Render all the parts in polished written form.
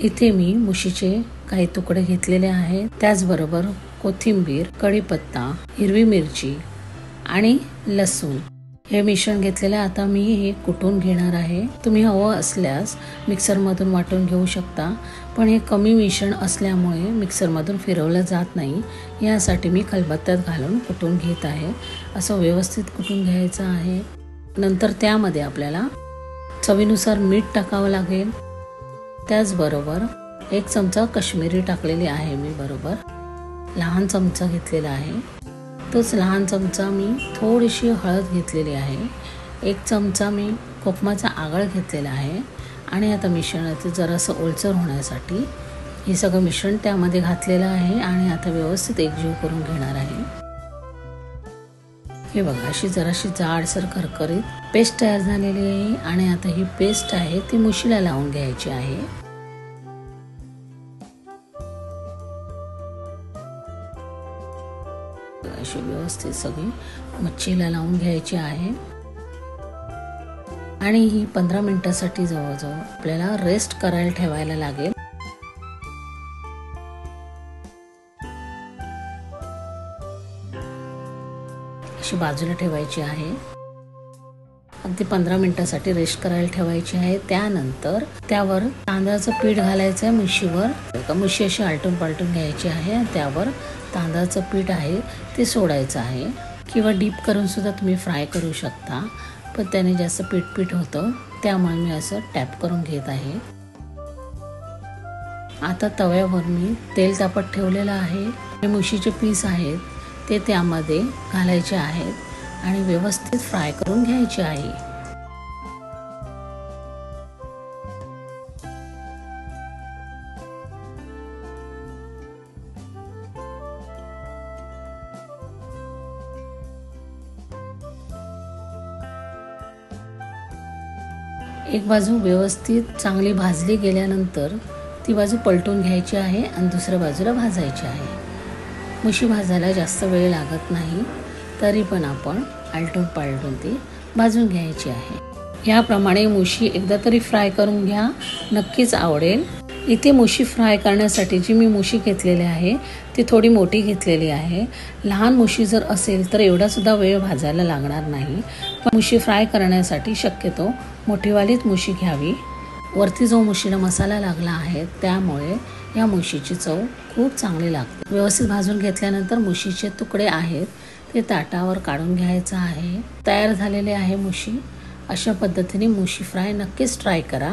इथे मी मुशीचे काही तुकडे घेतलेले आहेत, त्याचबरोबर कोथिंबीर, कढीपत्ता, हिरवी मिरची आणि लसूण हे मिश्रण घेतलेले. आता मी हे कुटून घेणार आहे. तुम्ही हवं असल्यास मिक्सरमधून वाटून घेऊ शकता, पण हे कमी मिश्रण असल्यामुळे मिक्सरमधून फिरवलं जात नाही. यासाठी मी खलबत्त्यात घालून कुटून घेत आहे. असं व्यवस्थित कुटून घ्यायचं आहे. नंतर त्यामध्ये आपल्याला चवीनुसार मीठ टाकावं लागेल. त्याचबरोबर 1 चमचा काश्मीरी टाकलेली आहे मी, बरोबर लहान चमचा घेतलेला आहे. तोच लहान चमचा मी थोडीशी हळद घेतलेली आहे. 1 चमचा मी कोकमाचा आगळ घेतलेला आहे. आणि आता मिश्रणाचे जरासं ओलसर होण्यासाठी हे सगळं मिश्रण त्यामध्ये घातलेलं आहे आणि आता व्यवस्थित एकजीव करून घेणार आहे. हे बघा, अशी जराशी जाडसर करकरीत पेस्ट तयार झालेली आहे. आणि आता ही पेस्ट आहे ती मुशीला लावून घ्यायची आहे. अशी व्यवस्थित सगळी मच्छीला लावून घ्यायची आहे. आणि ही 15 मिनिटासाठी जवळजवळ आपल्याला रेस्ट करायला ठेवायला लागेल. अशी बाजूला ठेवायची आहे. अगदी 15 मिनिटासाठी रेस्ट करायला ठेवायची आहे. त्यानंतर त्यावर तांदळाचं पीठ घालायचं आहे मुशीवर. मुशी अशी आलटून पालटून घ्यायची आहे. त्यावर तांदळाचं पीठ आहे ते सोडायचं आहे. किंवा डीप करून सुद्धा तुम्ही फ्राय करू शकता, पण त्याने जास्त पीठ होतं, त्यामुळे मी असं टॅप करून घेत आहे. आता तव्यावर मी तेल तापत ठेवलेलं आहे. हे मुशीचे पीस आहेत ते त्यामध्ये घालायचे आहेत आणि व्यवस्थित फ्राय करून घ्यायचे आहे. एक बाजू व्यवस्थित चांगली भाजली गेल्यानंतर ती बाजू पलटून घ्यायची आहे आणि दुसऱ्या बाजूला भाजायची आहे. मुशी भाजायला जास्त वेळ लागत नाही, तरी पण आपण आलटून पालटून ती भाजून घ्यायची आहे. याप्रमाणे मुशी एकदा तरी फ्राय करून घ्या, नक्कीच आवडेल. इथे मुशी फ्राय करण्यासाठी जी मी मुशी घेतलेली आहे ती थोडी मोठी घेतलेली आहे. लहान मुशी जर असेल तर एवढा सुद्धा वेळ भाजायला लागणार नाही, पण मुशी फ्राय करण्यासाठी शक्यतो मोठीवालीच मुशी घ्यावी. वरती जो मुशीला मसाला लागला आहे त्यामुळे या मुशीची चव खूप चांगली लागते. व्यवस्थित भाजून घेतल्यानंतर मुशीचे तुकडे आहेत ते ताटावर काढून घ्यायचं आहे. तयार झालेले आहे मुशी. अशा पद्धतीने मुशी फ्राय नक्कीच ट्राय करा.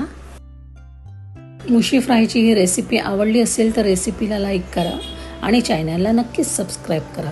मुशी फ्रायची ही रेसिपी आवडली असेल तर रेसिपीला लाईक करा आणि चॅनलला नक्कीच सबस्क्राईब करा.